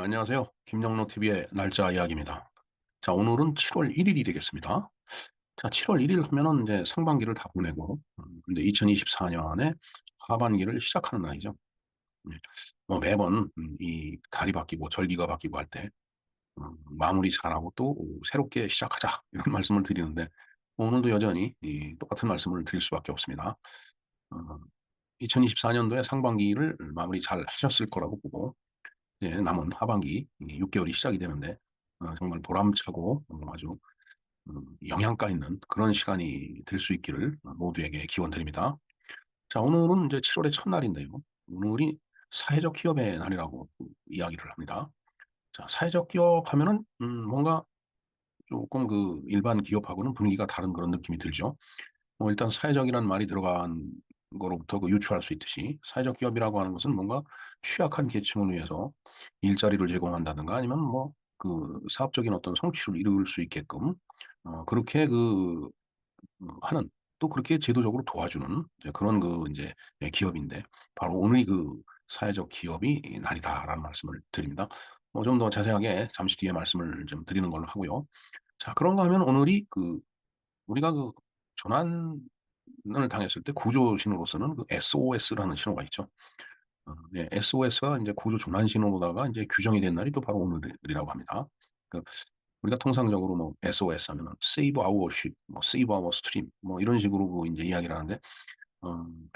안녕하세요. 김영로 TV의 날짜 이야기입니다. 자, 오늘은 7월 1일이 되겠습니다. 자, 7월 1일 하면은 이제 상반기를 다 보내고, 이제 2024년에 하반기를 시작하는 날이죠. 예. 뭐 매번, 이 달이 바뀌고 절기가 바뀌고 할 때, 마무리 잘하고 또 새롭게 시작하자. 이런 말씀을 드리는데, 오늘도 여전히 이 똑같은 말씀을 드릴 수밖에 없습니다. 어, 2024년도에 상반기를 마무리 잘 하셨을 거라고 보고, 예, 남은 하반기 6개월이 시작이 되는데 정말 보람차고 아주 영양가 있는 그런 시간이 될 수 있기를 모두에게 기원드립니다. 자, 오늘은 이제 7월의 첫날인데요. 오늘이 사회적 기업의 날이라고 이야기를 합니다. 자, 사회적 기업 하면은 뭔가 조금 그 일반 기업하고는 분위기가 다른 그런 느낌이 들죠. 일단 사회적이라는 말이 들어간 거로부터 그 유추할 수 있듯이 사회적 기업이라고 하는 것은 뭔가 취약한 계층을 위해서 일자리를 제공한다든가 아니면 뭐 그 사업적인 어떤 성취를 이룰 수 있게끔 그렇게 하는 또 그렇게 제도적으로 도와주는 이제 그런 이제 기업인데 바로 오늘이 그 사회적 기업이 날이다라는 말씀을 드립니다. 좀 더 자세하게 잠시 뒤에 말씀을 좀 드리는 걸로 하고요. 자, 그런가 하면 오늘이 우리가 조난을 당했을 때 구조 신호로서는 그 SOS라는 신호가 있죠. 네, SOS가 이제 구조 조난 신호로다가 이제 규정이 된 날이 또 바로 오늘이라고 합니다. 그 우리가 통상적으로 뭐 SOS 하면은 Save Our Ship, 뭐 Save Our Stream, 뭐 이런 식으로 이제 이야기를 하는데,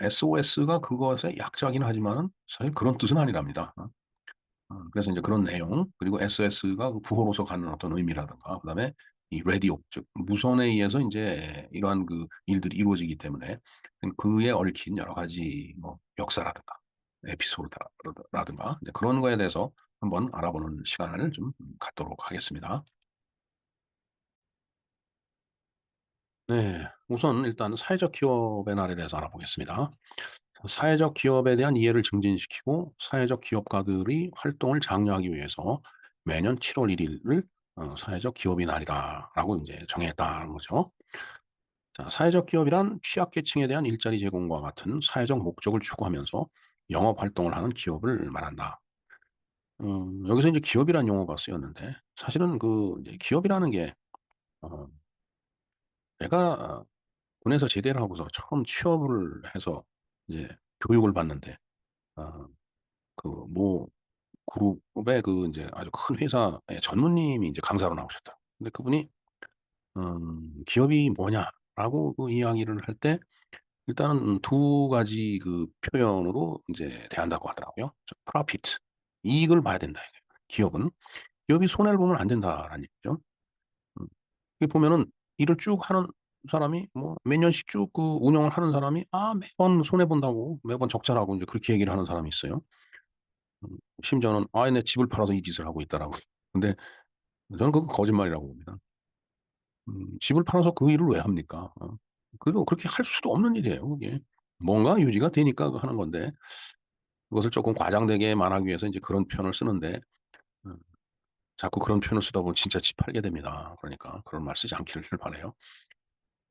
SOS가 그것의 약자긴 하지만은 사실 그런 뜻은 아니랍니다. 그래서 이제 그런 내용, 그리고 SOS가 구호로서 갖는 어떤 의미라든가, 그다음에 이 라디오, 즉 무선에 의해서 이제 이러한 그 일들이 이루어지기 때문에 그에 얽힌 여러 가지 뭐 역사라든가 에피소드라든가 이제 그런 거에 대해서 한번 알아보는 시간을 좀 갖도록 하겠습니다. 네, 우선 일단 사회적 기업의 날에 대해서 알아보겠습니다. 사회적 기업에 대한 이해를 증진시키고 사회적 기업가들이 활동을 장려하기 위해서 매년 7월 1일을 사회적 기업의 날이다라고 이제 정했다는 거죠. 자, 사회적 기업이란 취약계층에 대한 일자리 제공과 같은 사회적 목적을 추구하면서 영업 활동을 하는 기업을 말한다. 여기서 이제 기업이라는 용어가 쓰였는데 사실은 이제 기업이라는 게 어, 내가 군에서 제대를 하고서 처음 취업을 해서 이제 교육을 받는데 뭐 그룹의 이제 아주 큰 회사의 전무님이 이제 강사로 나오셨다. 근데 그분이 "기업이 뭐냐?"라고 이야기를 할 때 일단은 두 가지 표현으로 인제 대한다고 하더라고요. profit 이익을 봐야 된다 이거예요. 기업은. 기업이 손해를 보면 안 된다라는 얘기죠. 음. 여기 보면은 일을 쭉 하는 사람이 뭐 몇 년씩 쭉 운영을 하는 사람이 매번 손해 본다고 매번 적자라고 인제 그렇게 얘기를 하는 사람이 있어요. 심지어는 내 집을 팔아서 이 짓을 하고 있다."라고. 근데 저는 그건 거짓말이라고 봅니다. 집을 팔아서 그 일을 왜 합니까? 그래도 그렇게 할 수도 없는 일이에요 그게. 뭔가 유지가 되니까 하는 건데 그것을 쪼끔 과장되게 말하기 위해서 인제 그런 표현을 쓰는데 음 자꾸 그런 표현을 쓰다 보면 진짜 집 팔게 됩니다. 그러니까 그런 말 쓰지 않기를 바라요.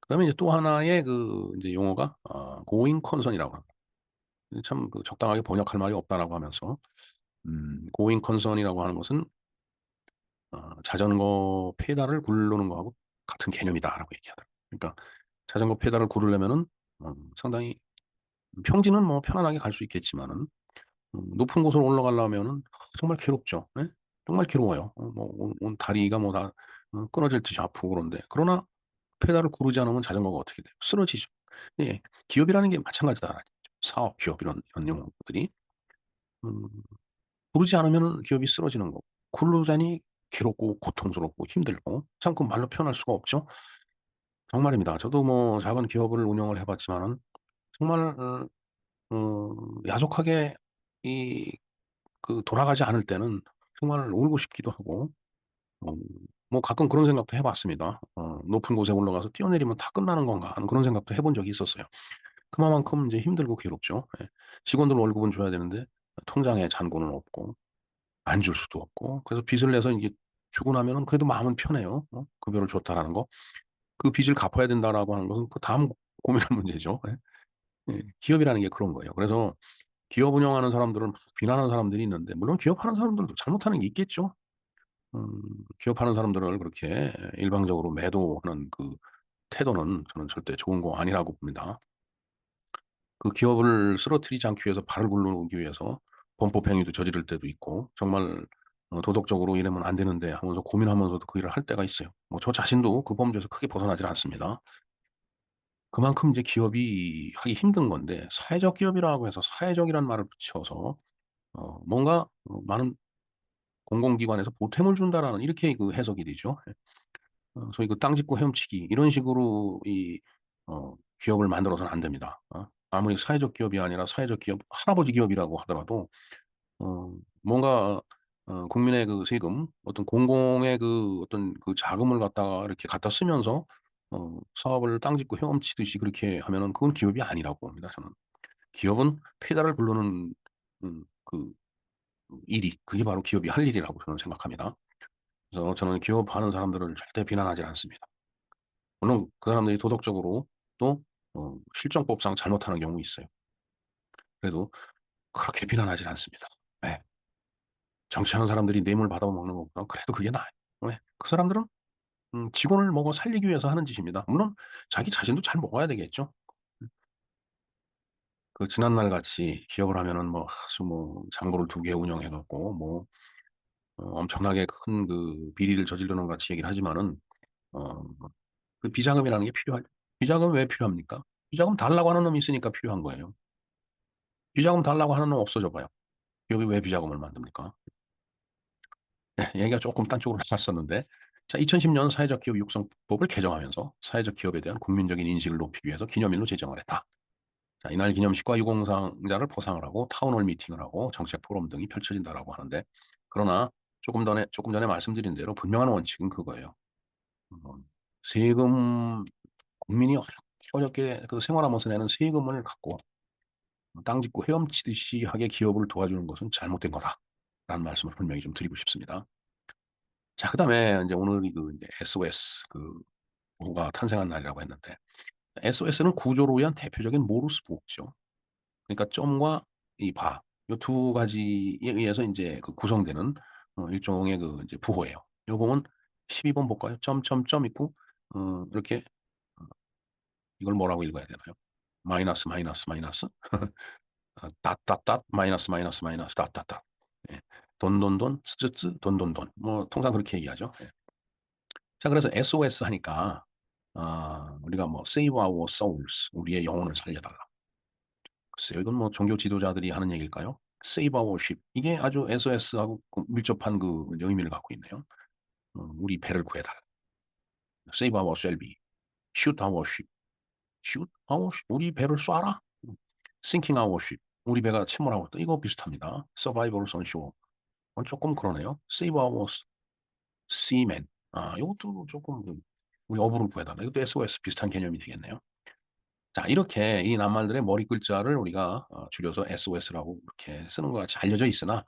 그다음에 이제 또 하나의 인제 용어가 going concern이라고 합니다. 참 적당하게 번역할 말이 없다라고 하면서 going concern이라고 하는 것은 자전거 페달을 굴르는 거하고 같은 개념이다라고 얘기하더라고요. 그러니까 자전거 페달을 굴르려면은 상당히 평지는 뭐 편안하게 갈 수 있겠지만은 높은 곳으로 올라가려면은 정말 괴롭죠. 예? 정말 괴로워요. 뭐 온 다리가 뭐 다 끊어질 듯이 아프고 그런데 그러나 페달을 구르지 않으면 자전거가 어떻게 돼요? 쓰러지죠. 예. 기업이라는 게 마찬가지다라는 얘기죠. 사업, 기업 이런 용어들이. 음 구르지 않으면은 기업이 쓰러지는 거고 구르자니 괴롭고 고통스럽고 힘들고 참 말로 표현할 수가 없죠. 정말입니다. 저도 뭐 작은 기업을 운영을 해 봤지만은 정말 야속하게 이 돌아가지 않을 때는 정말 울고 싶기도 하고 어 뭐 가끔 그런 생각도 해 봤습니다. '높은 곳에 올라가서 뛰어내리면 다 끝나는 건가.' 하는 그런 생각도 해본 적이 있었어요. 그만큼 이제 힘들고 괴롭죠. 예. 직원들 월급은 줘야 되는데 통장에 잔고는 없고 안 줄 수도 없고 그래서 빚을 내서 이게 주고 나면은 그래도 마음은 편해요. 급여를 줬다라는 거. 그 빚을 갚아야 된다라고 하는 것은 다음 고민할 문제죠. 예. 예. 기업이라는 게 그런 거예요. 그래서 기업 운영하는 사람들은 막 비난하는 사람들이 있는데 물론 기업하는 사람들도 잘못하는 게 있겠죠. 음 기업하는 사람들을 그렇게 일방적으로 매도하는 그 태도는 저는 절대 좋은 거 아니라고 봅니다. 그 기업을 쓰러뜨리지 않기 위해서 발을 굴르기 위해서 범법 행위도 저지를 때도 있고 정말 '도덕적으로 이러면 안 되는데.' 하면서 고민하면서도 그 일을 할 때가 있어요. 뭐 저 자신도 그 범죄에서 크게 벗어나질 않습니다. 그만큼 이제 기업이 하기 힘든 건데 사회적 기업이라고 해서 사회적이라는 말을 붙여서 뭔가 많은 공공기관에서 보탬을 준다라는 이렇게 그 해석이 되죠. 예. 소위 그 땅 짚고 헤엄치기 이런 식으로 이 기업을 만들어서는 안 됩니다. 아무리 사회적 기업이 아니라 사회적 기업 할아버지 기업이라고 하더라도 어 뭔가 국민의 그 세금 어떤 공공의 그 어떤 그 자금을 갖다가 이렇게 갖다 쓰면서 사업을 땅 짚고 헤엄치듯이 그렇게 하면은 그건 기업이 아니라고 봅니다 저는. 기업은 페달을 굴르는 그 일이 그게 바로 기업이 할 일이라고 저는 생각합니다. 그래서 저는 기업하는 사람들을 절대 비난하지 않습니다. 물론 그 사람들이 도덕적으로 또 실정법상 잘못하는 경우 있어요. 그래도 그렇게 비난하진 않습니다. 예. 정치하는 사람들이 뇌물 받아먹는 것보다 그래도 그게 나아요. 왜? 그 사람들은 직원을 먹어 살리기 위해서 하는 짓입니다. 물론 자기 자신도 잘 먹어야 되겠죠. 음 그 지난날 같이 기업을 하면은 뭐 아주 뭐 장부를 2개 운영해 갖고 뭐 엄청나게 큰 그 비리를 저지르는 것 같이 얘기를 하지만은 어 그 비자금이라는 게 필요하죠. 비자금 왜 필요합니까? 비자금 달라고 하는 놈이 있으니까 필요한 거예요. 비자금 달라고 하는 놈 없어져 봐요. 기업이 왜 비자금을 만듭니까? 네, 얘기가 쪼끔 딴 쪽으로 갔었는데 자 2010년 사회적 기업 육성법을 개정하면서 사회적 기업에 대한 국민적인 인식을 높이기 위해서 기념일로 제정을 했다. 자 이날 기념식과 유공상자를 포상을 하고 타운홀 미팅을 하고 정책 포럼 등이 펼쳐진다라고 하는데 그러나 조금 전에 말씀드린 대로 분명한 원칙은 그거예요. 어 세금 국민이 어렵게 그 생활하면서 내는 세금을 갖고 땅 짚고 헤엄치듯이 하게 기업을 도와주는 것은 잘못된 거다라는 말씀을 분명히 좀 드리고 싶습니다. 자 그다음에 인제 오늘이 그 인제 SOS 그 부호가 탄생한 날이라고 했는데 SOS는 구조를 위한 대표적인 모르스 부호죠. 그러니까 점과 이 바 요 두 가지에 의해서 인제 그 구성되는 일종의 그 이제 부호예요. 요 보면 12번 볼까요? 점점점 있고 이렇게 이걸 뭐라고 읽어야 되나요? 마이너스, 마이너스, 마이너스 닷닷닷 마이너스, 마이너스, 마이너스 닷닷닷 예. 돈돈돈 스쓰쓰 돈돈돈 뭐 통상 그렇게 얘기하죠. 예. 자 그래서 SOS 하니까 우리가 뭐 Save our souls 우리의 영혼을 살려 달라. 글쎄요. 이건 뭐 종교 지도자들이 하는 얘기일까요? Save our ship 이게 아주 SOS하고 그 밀접한 그 의미를 갖고 있네요. 우리 배를 구해 달라. Save our selby. Shoot our ship. Shoot our ship. 우리 배를 쏴라. Sinking our ship. 우리 배가 침몰하고 있다. 이거 비슷합니다. Survivors on shore. 쪼끔 그러네요. Save our seamen. 요것도 쪼끔 우리 어부를 구해 달라. 이것도 SOS 비슷한 개념이 되겠네요. 자 이렇게 이 낱말들의 머리 글자를 우리가 줄여서 SOS라고 이렇게 쓰는 것 같이 알려져 있으나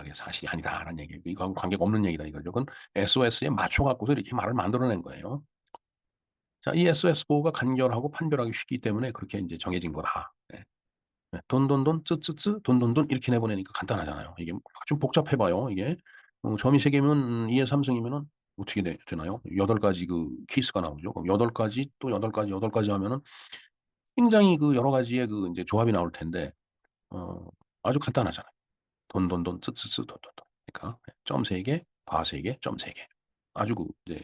이게 사실이 아니다라는 얘기. 이거하고 관계가 없는 얘기다 이거죠. 그건 SOS에 맞춰 갖고서 이렇게 말을 만들어 낸 거예요. 자 이 SOS 보호가 간결하고 판별하기 쉽기 때문에 그렇게 인제 정해진 거다. 네. 네. 돈돈돈 쯔쯔쯔 돈돈돈 이렇게 내보내니까 간단하잖아요. 이게 좀 복잡해 봐요 이게. 점이 3 개면 2의 3 승이면은 어떻게 되나요? 8 가지 그 케이스가 나오죠. 그럼 8 가지 또 8 가지, 8 가지 하면은 굉장히 그 여러 가지의 그 인제 조합이 나올 텐데 어 아주 간단하잖아요. 돈돈돈 쓰쓰쓰 돈돈돈. 그러니까 점 3 개, 바 3 개, 점 3 개. 아주 그 이제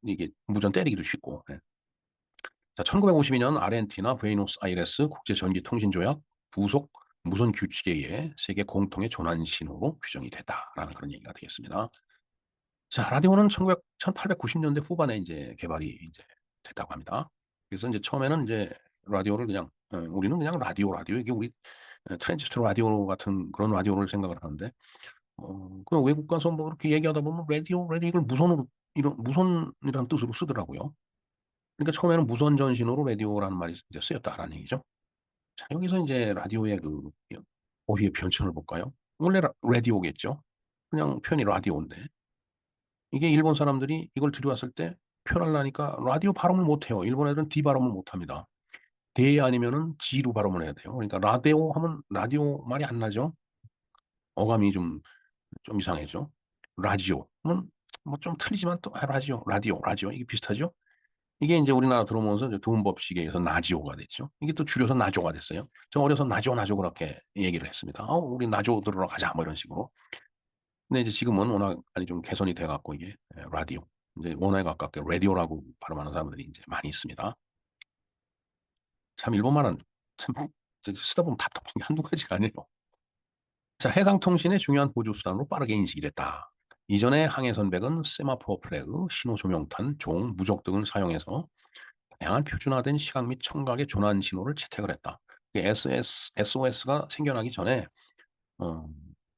이게 무전 때리기도 쉽고. 예. 자 1952년 아르헨티나 부에노스아이레스 국제 전기 통신 조약 부속 무선 규칙에 의해 세계 공통의 조난 신호로 규정이 됐다라는 그런 얘기가 되겠습니다. 자 라디오는 1890 년대 후반에 인제 개발이 인제 됐다고 합니다. 그래서 인제 처음에는 인제 라디오를 그냥 우리는 그냥 라디오 이게 우리 트랜지스터 라디오 같은 그런 라디오를 생각을 하는데 그냥 외국 가서 뭐 이렇게 얘기하다 보면 라디오 이걸 무선으로 이런 무선이라는 뜻으로 쓰더라고요. 그러니까 처음에는 무선 전신호로 라디오라는 말이 이제 쓰였다라는 얘기죠. 자 여기서 인제 라디오의 그 어휘의 변천을 볼까요? 원래 라디오겠죠. 그냥 표현이 라디오인데 이게 일본 사람들이 이걸 들여왔을 때 표현하려니까 라디오 발음을 못 해요. 일본 애들은 D 발음을 못 합니다. 대 아니면은 지로 발음을 해야 돼요. 그러니까 라디오 하면 라디오 말이 안 나죠. 어감이 좀 이상해죠. 라지오 하면 뭐 좀 틀리지만 또 라디오 이게 비슷하죠. 이게 이제 우리나라 들어오면서 이제 도움법식에 의해서 나지오가 됐죠. 이게 또 줄여서 나조가 됐어요. 저 어려서 나조 그렇게 얘기를 했습니다. 우리 나조 들으러 가자 뭐 이런 식으로. 근데 이제 지금은 워낙 많이 좀 개선이 돼갖고 이게 라디오 이제 원어에 가깝게 라디오라고 발음하는 사람들이 이제 많이 있습니다. 참 일본말은 참 쓰다 보면 답답한 게 한두 가지가 아니에요. 자, 해상통신의 중요한 보조수단으로 빠르게 인식이 됐다. 이전에 항해 선백은 세마포어 플래그, 신호 조명탄, 종, 무적 등을 사용해서 다양한 표준화된 시각 및 청각의 조난 신호를 채택을 했다. SOS가 생겨나기 전에 어,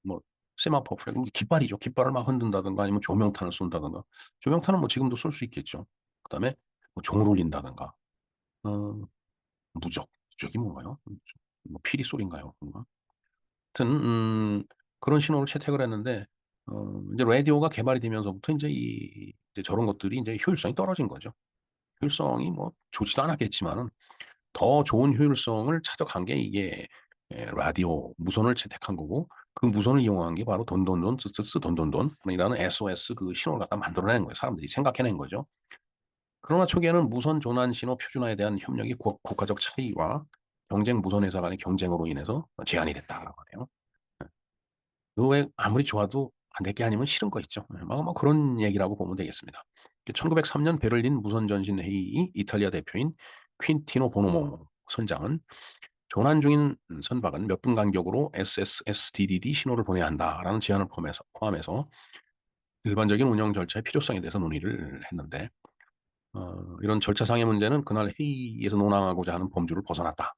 뭐 세마포어 플래그, 깃발이죠. 깃발을 막 흔든다든가 아니면 조명탄을 쏜다든가. 조명탄은 뭐 지금도 쏠 수 있겠죠. 그다음에 뭐 종을 울린다든가. 어, 무적이 뭔가요? 뭐 피리 소리인가요? 뭔가? 하여튼 그런 신호를 채택을 했는데 이제 라디오가 개발이 되면서부터 이제 저런 것들이 이제 효율성이 떨어진 거죠. 효율성이 뭐 좋지도 않았겠지만은 더 좋은 효율성을 찾아간 게 이게 라디오 무선을 채택한 거고 그 무선을 이용한 게 바로 돈돈돈 쓰쓰쓰 돈돈돈이라는 SOS 그 신호를 갖다 만들어낸 거예요. 사람들이 생각해낸 거죠. 그러나 초기에는 무선 조난 신호 표준화에 대한 협력이 국가적 차이와 경쟁 무선 회사 간의 경쟁으로 인해서 제한이 됐다라고 하네요. 그왜 아무리 좋아도 안 될 게 아니면 싫은 거 있죠. 뭐 그런 얘기라고 보면 되겠습니다. 1903년 베를린 무선전신 회의 이탈리아 대표인 퀸티노 보노모 선장은 조난 중인 선박은 몇 분 간격으로 SSSDDD 신호를 보내야 한다라는 제안을 포함해서 일반적인 운영 절차의 필요성에 대해서 논의를 했는데 이런 절차상의 문제는 그날 회의에서 논항하고자 하는 범주를 벗어났다.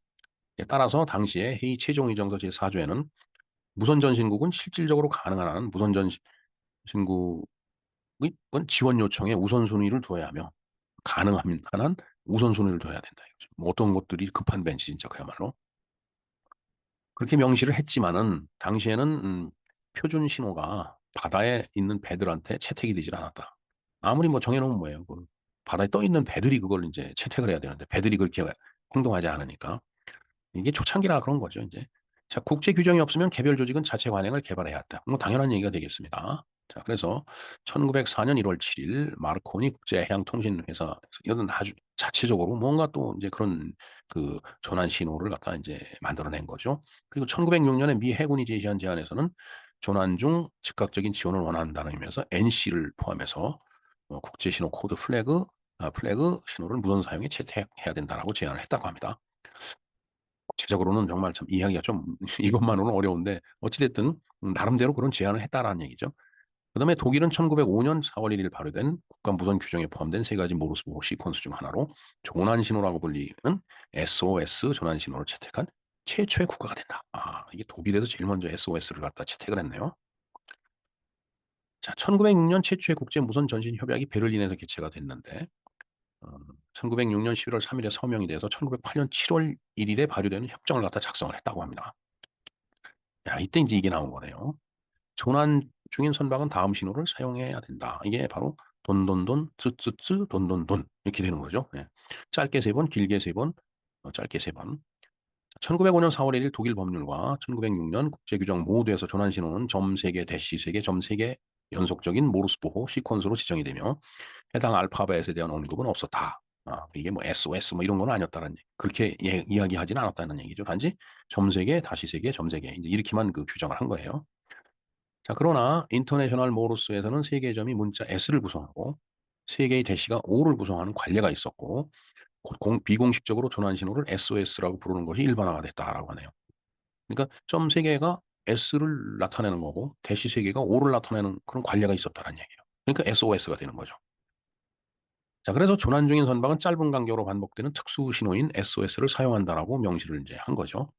따라서 당시에 회의 최종 의정서 제4조에는 무선전신국은 실질적으로 가능한 한은 무선전신국의 지원 요청에 우선순위를 두어야 하며 가능한 한은 우선순위를 둬야 된다. 뭐 어떤 것들이 급한 벤치 진짜 그야말로. 그렇게 명시를 했지만은 당시에는 표준 신호가 바다에 있는 배들한테 채택이 되질 않았다. 아무리 뭐 정해놓으면 뭐예요. 그 바다에 떠 있는 배들이 그걸 이제 채택을 해야 되는데 배들이 그렇게 행동하지 않으니까 이게 초창기라 그런 거죠, 이제. 자, 국제 규정이 없으면 개별 조직은 자체 관행을 개발해야 한다. 뭐 당연한 얘기가 되겠습니다. 자, 그래서 1904년 1월 7일 마르코니 국제해양통신회사 이건 아주 자체적으로 뭔가 또 이제 그런 그 전환 신호를 갖다 이제 만들어낸 거죠. 그리고 1906년에 미 해군이 제시한 제안에서는 조난 중 즉각적인 지원을 원한다는 의미에서 NC를 포함해서 국제 신호 코드 플래그 신호를 무선 사용에 채택해야 된다라고 제안을 했다고 합니다. 구체적으로는 정말 참 이해하기가 좀 이것만으로는 어려운데 어찌됐든 나름대로 그런 제안을 했다라는 얘기죠. 그다음에 독일은 1905년 4월 1일 발효된 국가 무선 규정에 포함된 세 가지 모르스 보호 시퀀스 중 하나로 조난 신호라고 불리는 SOS 조난 신호를 채택한 최초의 국가가 된다. 이게 독일에서 제일 먼저 SOS를 갖다 채택을 했네요. 자, 1906년 최초의 국제 무선 전신 협약이 베를린에서 개최가 됐는데 1906년 11월 3일에 서명이 돼서 1908년 7월 1일에 발효되는 협정을 갖다 작성을 했다고 합니다. 야, 이때 이제 이게 나온 거네요. 조난 중인 선박은 다음 신호를 사용해야 된다. 이게 바로 돈돈돈, 쯔쯔쯔, 돈돈돈 이렇게 되는 거죠. 예. 짧게 세 번, 길게 세 번, 짧게 세 번. 1905년 4월 1일 독일 법률과 1906년 국제규정 모두에서 조난 신호는 점 3개, 대시 3개, 점 3개 연속적인 모르스 보호 시퀀스로 지정이 되며 해당 알파벳에 대한 언급은 없었다. 이게 뭐 SOS 뭐 이런 건 아니었다는 얘기. 그렇게 이야기하지는 않았다는 얘기죠. 단지 점 3개, 다시 3개, 점 3개 이제 이렇게만 그 규정을 한 거예요. 자, 그러나 인터내셔널 모르스에서는 세 개의 점이 문자 S를 구성하고 세 개의 대시가 O를 구성하는 관례가 있었고 비공식적으로 전환 신호를 SOS라고 부르는 것이 일반화가 됐다라고 하네요. 그러니까 점 세 개가 S를 나타내는 거고 대시 세 개가 O를 나타내는 그런 관례가 있었다는 얘기예요. 그러니까 SOS가 되는 거죠. 자, 그래서 조난 중인 선박은 짧은 간격으로 반복되는 특수 신호인 SOS를 사용한다라고 명시를 이제 한 거죠.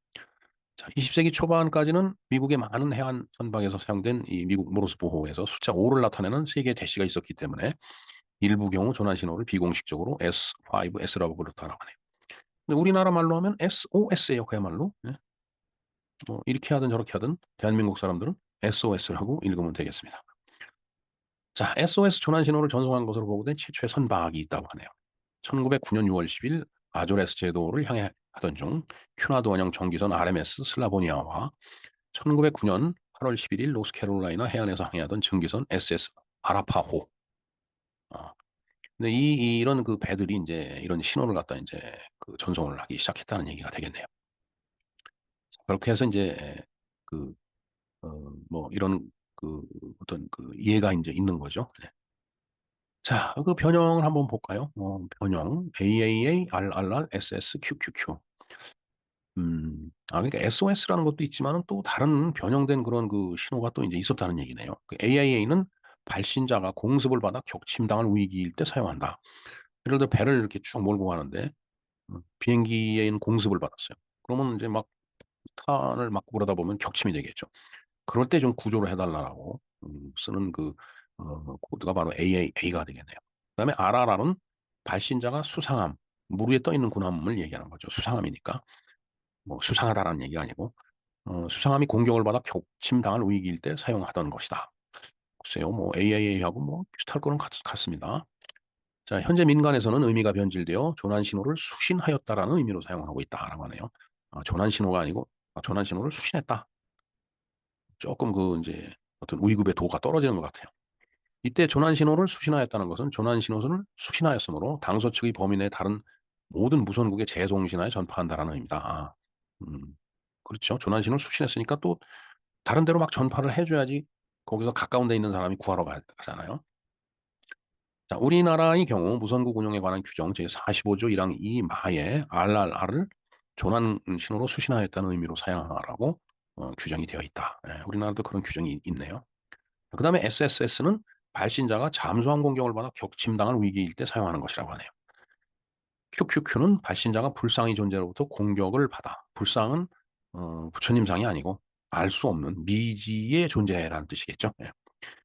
자, 20세기 초반까지는 미국의 많은 해안 선박에서 사용된 이 미국 모르스 보호에서 숫자 5를 나타내는 세 개의 대시가 있었기 때문에 일부 경우 조난 신호를 비공식적으로 S5S라고 부르다라고 하네요. 근데 우리나라 말로 하면 SOS예요, 그야말로. 네? 뭐 이렇게 하든 저렇게 하든 대한민국 사람들은 SOS라고 읽으면 되겠습니다. 자, SOS 조난 신호를 전송한 것으로 보고된 최초의 선박이 있다고 하네요. 1909년 6월 10일 아조레스 제도를 향해 하던 중 큐나드 원형 전기선 RMS 슬라보니아와 1909년 8월 11일 노스캐롤라이나 해안에서 항해하던 전기선 SS 아라파호. 아, 근데 이런 그 배들이 이제 이런 신호를 갖다 이제 그 전송을 하기 시작했다는 얘기가 되겠네요. 그렇게 해서 이제 그, 뭐 이런 그 어떤 그 이해가 이제 있는 거죠. 네. 자, 그 변형을 한번 볼까요? 변형 AAA, RRR, SS, QQQ. 그러니까 SOS라는 것도 있지만은 또 다른 변형된 그런 그 신호가 또 이제 있었다는 얘기네요. 그 AIA는 발신자가 공습을 받아 격침당할 위기일 때 사용한다. 예를 들어 배를 이렇게 쭉 몰고 가는데 비행기에는 공습을 받았어요. 그러면 이제 막 탄을 맞고 그러다 보면 격침이 되겠죠. 그럴 때 좀 구조를 해달라고 쓰는 그 코드가 바로 AAA가 되겠네요. 그다음에 RRR은 발신자가 수상함, 물 위에 떠 있는 군함을 얘기하는 거죠. 수상함이니까 뭐 수상하다라는 얘기가 아니고 수상함이 공격을 받아 격침당할 위기일 때 사용하던 것이다. 글쎄요, 뭐 AIA하고 뭐 비슷할 거는 같습니다. 자, 현재 민간에서는 의미가 변질되어 조난 신호를 수신하였다라는 의미로 사용하고 있다라고 하네요. 조난 신호가 아니고 조난 신호를 수신했다. 조금 그 이제 어떤 위급의 도가 떨어지는 것 같아요. 이때 조난 신호를 수신하였다는 것은 조난 신호를 수신하였으므로 당소 측의 범위 내 다른 모든 무선국에 재송신하여 전파한다라는 의미다. 그렇죠. 조난 신호를 수신했으니까 또 다른 데로 막 전파를 해줘야지 거기서 가까운 데 있는 사람이 구하러 가잖아요. 자, 우리나라의 경우 무선국 운영에 관한 규정 제45조 1항 2마에 RRR을 조난 신호로 수신하였다는 의미로 사용하라고 규정이 되어 있다. 예, 우리나라도 그런 규정이 있네요. 그 다음에 SSS는 발신자가 잠수함 공격을 받아 격침당할 위기일 때 사용하는 것이라고 하네요. QQQ는 발신자가 불상의 존재로부터 공격을 받아. 불상은 부처님상이 아니고 알 수 없는 미지의 존재라는 뜻이겠죠. 예.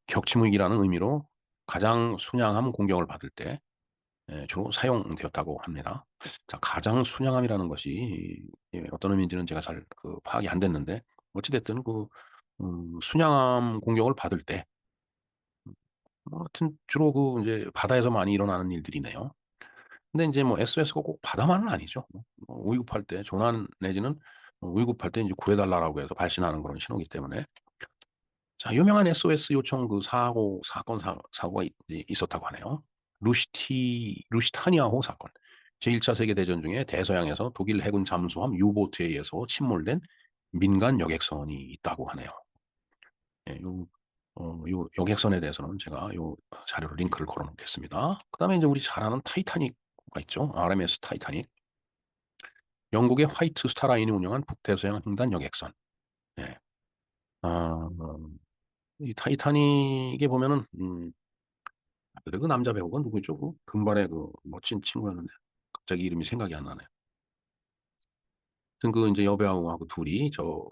격침위기라는 의미로 가장 순양함 공격을 받을 때 주로 사용되었다고 합니다. 자, 가장 순양함이라는 것이 어떤 의미인지는 제가 잘 파악이 안 됐는데 어찌됐든 순양함 공격을 받을 때 하여튼 주로 이제 바다에서 많이 일어나는 일들이네요. 근데 이제 뭐 SOS가 꼭 바다만은 아니죠. 위급할 때 조난 내지는 위급할 때 이제 구해달라고 해서 발신하는 그런 신호기 때문에 자, 유명한 SOS 요청 그 사고가 있었다고 하네요. 루시타니아호 사건. 제1차 세계대전 중에 대서양에서 독일 해군 잠수함 유보트에 의해서 침몰된 민간 여객선이 있다고 하네요. 예, 요 여객선에 대해서는 제가 요 자료를 링크를 걸어 놓겠습니다. 그 다음에 이제 우리 잘 아는 타이타닉가 있죠. RMS 타이타닉. 영국의 화이트 스타라인이 운영한 북대서양 횡단 여객선. 예. 아, 이 타이타닉에 보면은 그 남자 배우가 누구죠? 그 금발의 그 멋진 친구였는데 갑자기 이름이 생각이 안 나네요. 하여튼 그 이제 여배우하고 둘이 저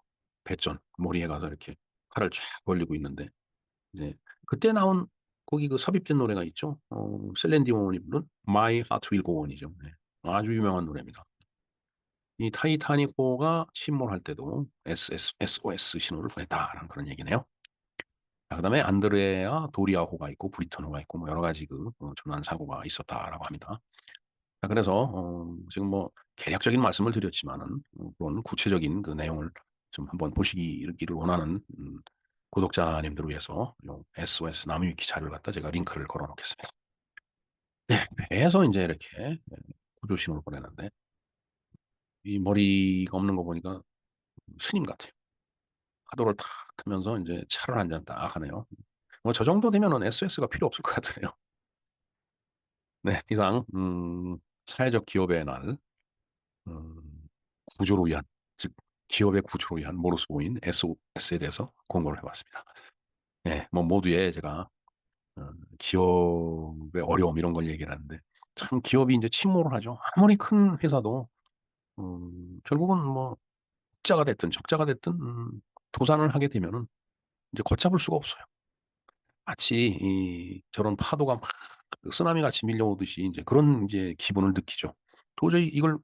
배전 머리에 가서 이렇게 팔을 쫙 벌리고 있는데 이제 그때 나온 거기 그 삽입된 노래가 있죠. 셀렌 디온이 부른 My Heart Will Go On이죠. 네. 아주 유명한 노래입니다. 이 타이타닉호가 침몰할 때도 SOS 신호를 보냈다라는 그런 얘기네요. 자, 그다음에 안드레아 도리아호가 있고 브리턴호가 있고 뭐 여러 가지 조난 사고가 있었다라고 합니다. 자, 그래서 지금 뭐 개략적인 말씀을 드렸지만은 그런 구체적인 그 내용을 좀 한번 보시기를 원하는 구독자님들을 위해서 요 SOS 나무위키 자료를 갖다 제가 링크를 걸어 놓겠습니다. 네, 배에서 이제 이렇게 구조 신호를 보내는데 이 머리가 없는 거 보니까 스님 같아요. 파도를 탁 타면서 이제 차를 한 잔 딱 하네요. 뭐 저 정도 되면은 SOS가 필요 없을 것 같아요. 네, 이상 사회적 기업의 날 음, 구조를 위한 즉 기업의 구조를 위한 모르스보인 SOS에 대해서 공부를 해봤습니다. 네, 뭐 모두의 제가 기업의 어려움 이런 걸 얘기를 하는데 참 기업이 이제 침몰을 하죠. 아무리 큰 회사도 결국은 뭐 적자가 됐든 적자가 됐든 도산을 하게 되면은 이제 걷잡을 수가 없어요. 마치 저런 파도가 막 쓰나미 같이 밀려오듯이 이제 그런 이제 기분을 느끼죠. 도저히 이걸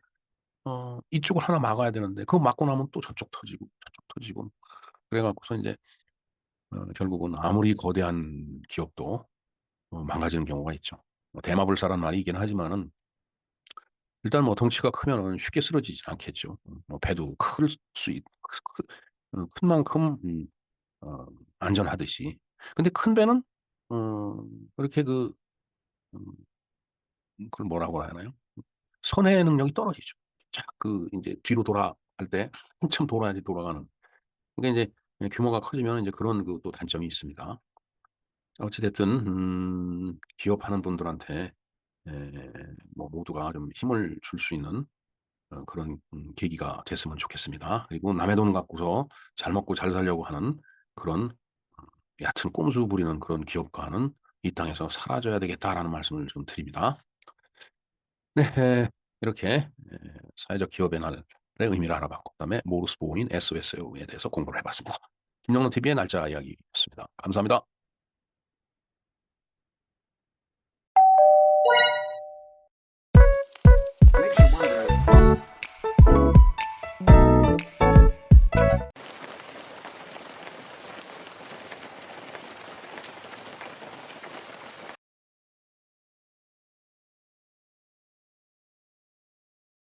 이쪽을 하나 막아야 되는데 그거 막고 나면 또 저쪽 터지고 그래갖고서 이제 결국은 아무리 거대한 기업도 망가지는 경우가 있죠. 뭐 대마불사란 말이 있긴 하지만은 일단 뭐 덩치가 크면은 쉽게 쓰러지진 않겠죠. 뭐 배도 클 수 있, 큰 만큼 어, 안전하듯이. 근데 큰 배는 그렇게 음, 그걸 뭐라고 하나요? 선회 능력이 떨어지죠. 쫙 이제 뒤로 돌아갈 때 한참 돌아야지 돌아가는. 그러니까 이제 규모가 커지면 이제 그런 또 단점이 있습니다. 어찌됐든 기업하는 분들한테 뭐 모두가 좀 힘을 줄 수 있는 그런 계기가 됐으면 좋겠습니다. 그리고 남의 돈 갖고서 잘 먹고 잘 살려고 하는 그런 얕은 꼼수 부리는 그런 기업가는 이 땅에서 사라져야 되겠다라는 말씀을 좀 드립니다. 네, 이렇게 사회적 기업의 날의 의미를 알아봤고, 그다음에 모르스 보호인 SOS에 대해서 공부를 해봤습니다. 김영란 TV의 날짜 이야기였습니다. 감사합니다.